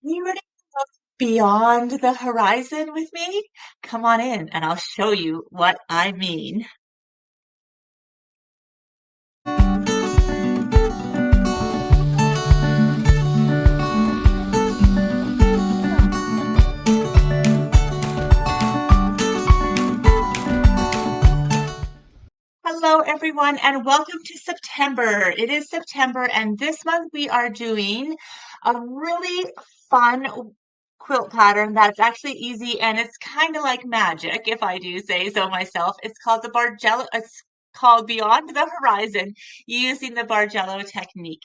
You ready to look beyond the horizon with me? Come on in and I'll show you what I mean. Hello, everyone, and welcome to September. It is September, and this month we are doing a really fun quilt pattern that's actually easy and it's kind of like magic, if I do say so myself. It's called the Bargello. It's called Beyond the Horizon using the Bargello technique.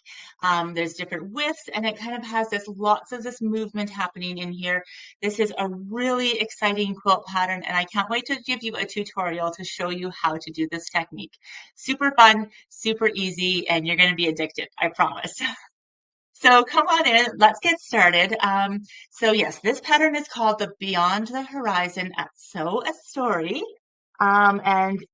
There's different widths, and it kind of has this lots of this movement happening in here. This is a really exciting quilt pattern, and I can't wait to give you a tutorial to show you how to do this technique. Super fun, super easy, and you're going to be addicted, I promise. So come on in, let's get started. So yes, this pattern is called the Beyond the Horizon at Sew a Story. And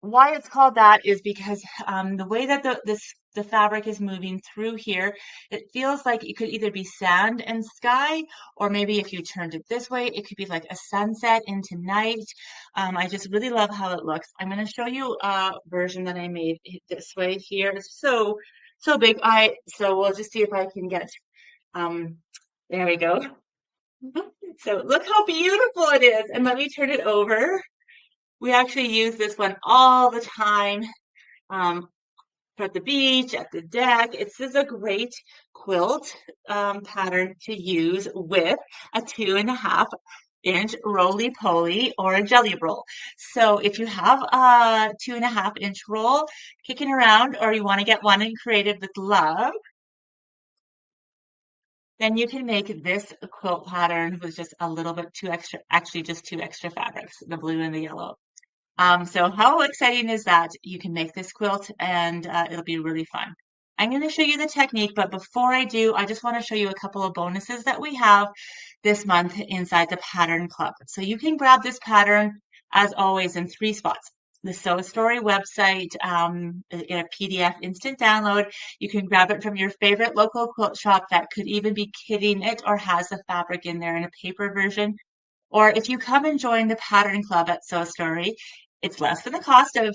why it's called that is because the way that the fabric is moving through here, it feels like it could either be sand and sky, or maybe if you turned it this way, it could be like a sunset into night. I just really love how it looks. I'm going to show you a version that I made this way here. It's so big. So we'll just see if I can get um there we go. So look how beautiful it is. And let me turn it over. We actually use this one all the time um, at the beach, at the deck. It's just a great quilt pattern to use with a 2.5 inch roly-poly or a jelly roll. So if you have a 2.5 inch roll kicking around, or you want to get one and created with love, then you can make this quilt pattern with just a little bit two extra, actually just two extra fabrics, the blue and the yellow. So how exciting is that? You can make this quilt and it'll be really fun. I'm going to show you the technique, but before I do, I just want to show you a couple of bonuses that we have this month inside the Pattern Club. So you can grab this pattern, as always, in 3 spots. The Sew Story website, in a PDF instant download. You can grab it from your favorite local quilt shop that could even be kitting it or has the fabric in there in a paper version. Or if you come and join the Pattern Club at Sew Story, it's less than the cost of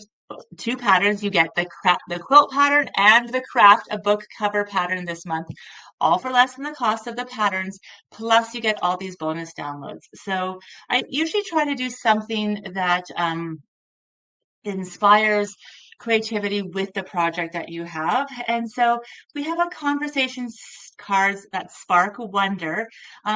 2 patterns. You get the quilt pattern and the craft a book cover pattern this month, all for less than the cost of the patterns. Plus, you get all these bonus downloads. So I usually try to do something that inspires creativity with the project that you have. And so we have a conversation cards that spark wonder,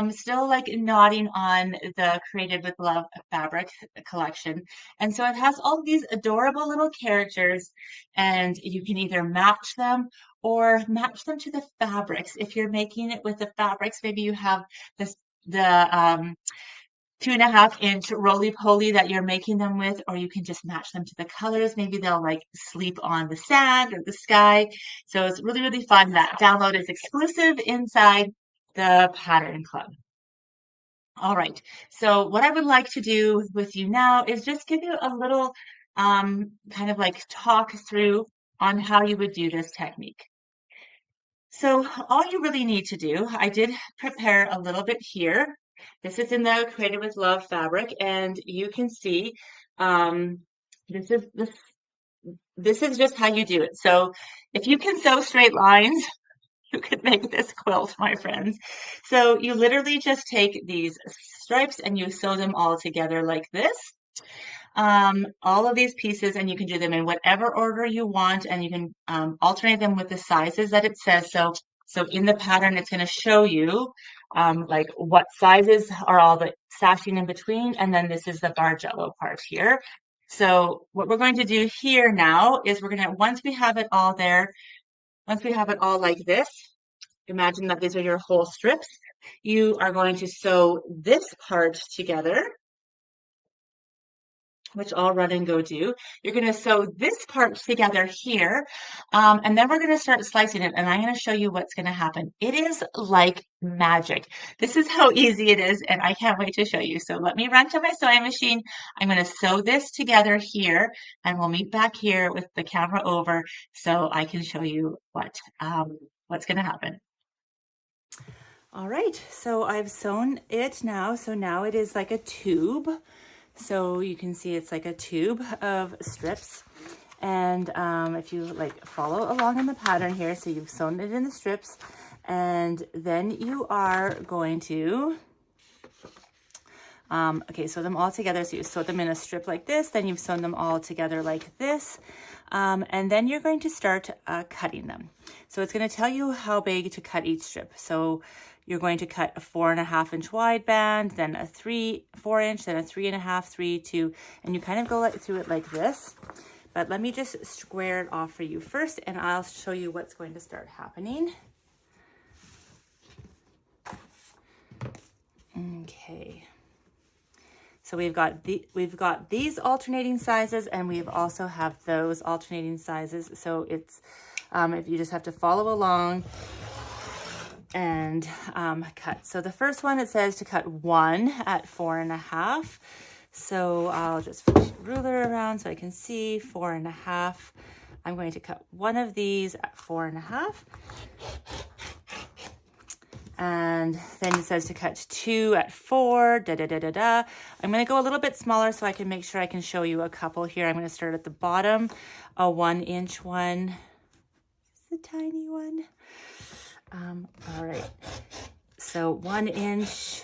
still like nodding on the Created with Love fabric collection. And so it has all these adorable little characters, and you can either match them or match them to the fabrics. If you're making it with the fabrics, maybe you have this the 2.5 inch roly-poly that you're making them with, or you can just match them to the colors. Maybe they'll like sleep on the sand or the sky. So it's really, really fun. That download is exclusive inside the Pattern Club. All right. So what I would like to do with you now is just give you a little kind of like talk through on how you would do this technique. So all you really need to do, I did prepare a little bit here. This is in the Created with Love fabric, and you can see um, this is this is just how you do it. So if you can sew straight lines, you could make this quilt, my friends. So you literally just take these stripes and you sew them all together like this. All of these pieces, and you can do them in whatever order you want, and you can alternate them with the sizes that it says. So in the pattern, it's going to show you like what sizes are all the sashing in between, and then this is the Bargello part here. So what we're going to do here now is we're going to, once we have it all there, once we have it all like this, imagine that these are your whole strips. You are going to sew this part together, which I'll run and go do. You're going to sew this part together here, and then we're going to start slicing it, and I'm going to show you what's going to happen. It is like magic. This is how easy it is, and I can't wait to show you. So let me run to my sewing machine. I'm going to sew this together here, and we'll meet back here with the camera over so I can show you what's going to happen. All right, so I've sewn it now. So now it is like a tube. So you can see it's like a tube of strips. And if you like follow along in the pattern here, so you've sewn it in the strips, and then you are going to, okay, sew them all together. So you sew them in a strip like this, then you've sewn them all together like this. And then you're going to start cutting them. So it's going to tell you how big to cut each strip. So you're going to cut a 4.5 inch wide band, then a 4 inch, then a 3.5, 3, 2, and you kind of go through it like this. But let me just square it off for you first, and I'll show you what's going to start happening. Okay. So we've got these alternating sizes, and we also have those alternating sizes. So it's if you just have to follow along and cut. So the first one, it says to cut 1 at 4.5. So I'll just push the ruler around so I can see 4.5. I'm going to cut one of these at 4.5. And then it says to cut 2 at 4, da da da da da. I'm going to go a little bit smaller so I can make sure I can show you a couple here. I'm going to start at the bottom, a 1 inch one. It's a tiny one. All right, so 1 inch.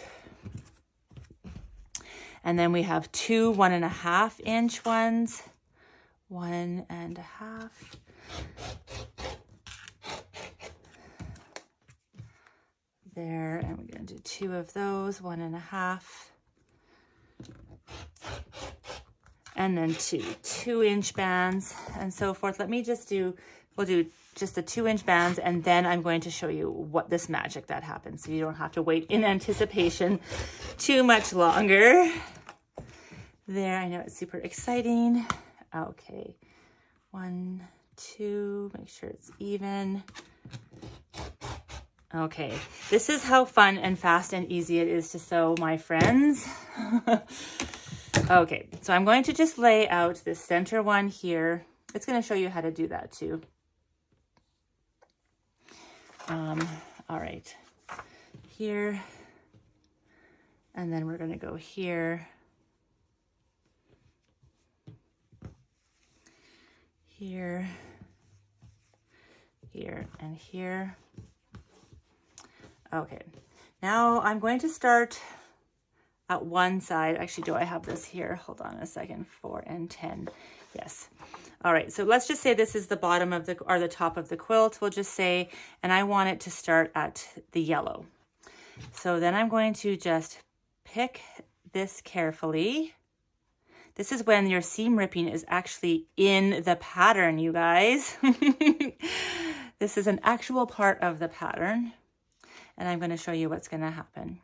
And then we have 2 1.5 inch ones, 1.5. There, and we're going to do 2 of those, 1.5. And then 2 inch bands and so forth. Let me just we'll do just the 2 inch bands, and then I'm going to show you what this magic that happens. So you don't have to wait in anticipation too much longer. There, I know it's super exciting. Okay, 1, 2, make sure it's even. Okay, this is how fun and fast and easy it is to sew, my friends. Okay, so I'm going to just lay out this center one here. It's going to show you how to do that too. All right, here, and then we're going to go here, here, here, and here. Okay, now I'm going to start at one side. Actually, do I have this here? Hold on a second. 4 and 10. Yes. All right, so let's just say this is the bottom of or the top of the quilt. We'll just say, and I want it to start at the yellow. So then I'm going to just pick this carefully. This is when your seam ripping is actually in the pattern, you guys. This is an actual part of the pattern, and I'm going to show you what's going to happen.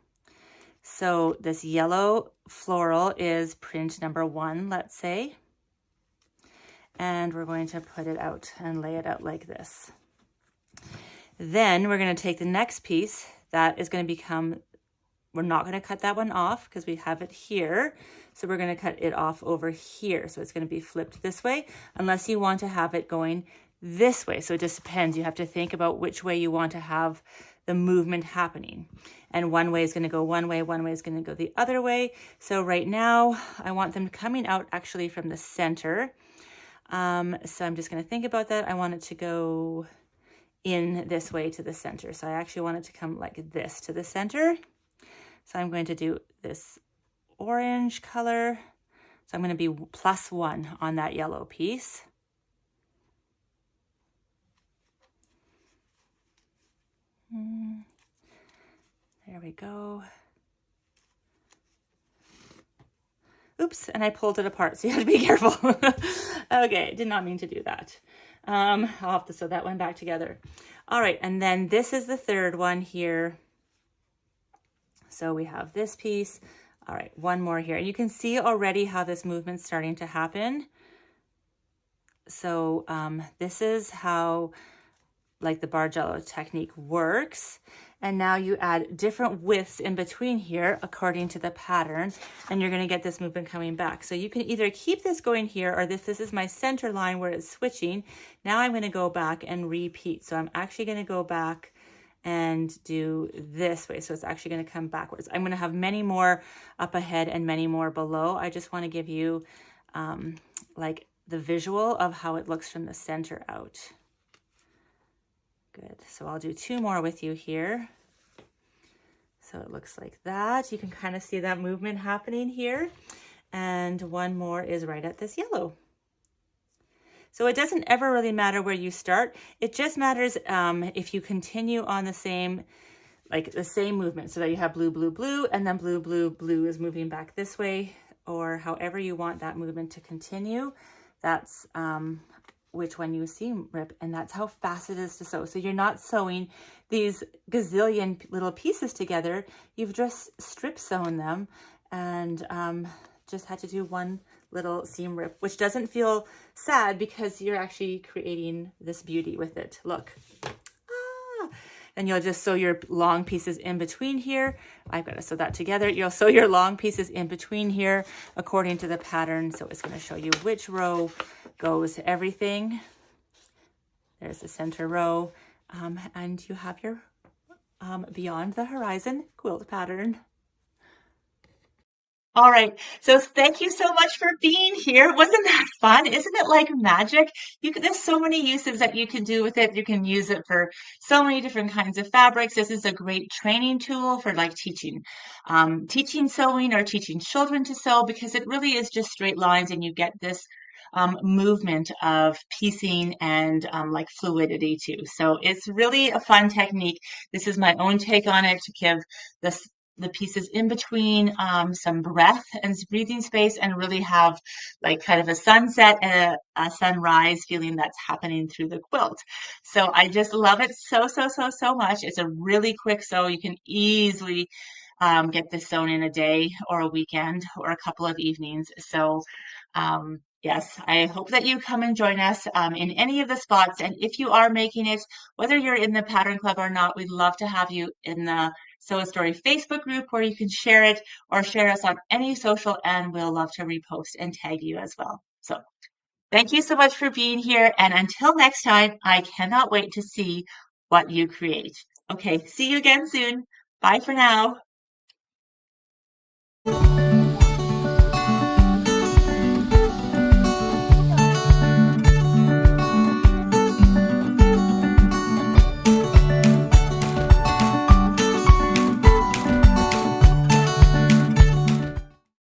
So this yellow floral is print number 1, let's say. And we're going to put it out and lay it out like this. Then we're going to take the next piece that is going to become, we're not going to cut that one off because we have it here. So we're going to cut it off over here. So it's going to be flipped this way unless you want to have it going this way. So it just depends. You have to think about which way you want to have the movement happening. And one way is going to go one way is going to go the other way. So right now I want them coming out actually from the center. So I'm just going to think about that. I want it to go in this way to the center. So I actually want it to come like this to the center. So I'm going to do this orange color. So I'm going to be +1 on that yellow piece. There we go. Oops, and I pulled it apart, so you have to be careful. Okay, did not mean to do that. I'll have to sew that one back together. All right, and then this is the third one here. So we have this piece. All right, one more here. And you can see already how this movement's starting to happen. So this is how like the Bargello technique works. And now you add different widths in between here according to the pattern, and you're going to get this movement coming back. So you can either keep this going here, or this is my center line where it's switching. Now I'm going to go back and repeat. So I'm actually going to go back and do this way. So it's actually going to come backwards. I'm going to have many more up ahead and many more below. I just want to give you like the visual of how it looks from the center out. Good. So I'll do 2 more with you here. So it looks like that. You can kind of see that movement happening here. And 1 more is right at this yellow. So it doesn't ever really matter where you start. It just matters if you continue on the same movement, so that you have blue, blue, blue, and then blue, blue, blue is moving back this way, or however you want that movement to continue. That's which one you seam rip, and that's how fast it is to sew. So you're not sewing these gazillion little pieces together. You've just strip sewn them and just had to do 1 little seam rip, which doesn't feel sad because you're actually creating this beauty with it. Look. Then you'll just sew your long pieces in between here. I've got to sew that together. You'll sew your long pieces in between here according to the pattern. So it's going to show you which row goes to everything. There's the center row. And you have your Beyond the Horizon quilt pattern. All right. So thank you so much for being here. Wasn't that fun? Isn't it like magic? There's so many uses that you can do with it. You can use it for so many different kinds of fabrics. This is a great training tool for like teaching sewing or teaching children to sew, because it really is just straight lines and you get this movement of piecing and like fluidity too. So it's really a fun technique. This is my own take on it to give the pieces in between some breath and breathing space, and really have like kind of a sunset and a sunrise feeling that's happening through the quilt. So I just love it so, so, so, so much. It's a really quick sew. You can easily get this sewn in a day or a weekend or a couple of evenings. So yes, I hope that you come and join us in any of the spots. And if you are making it, whether you're in the Pattern Club or not, we'd love to have you in the Sew a Story Facebook group where you can share it or share us on any social, and we'll love to repost and tag you as well. So thank you so much for being here. And until next time, I cannot wait to see what you create. Okay, see you again soon. Bye for now.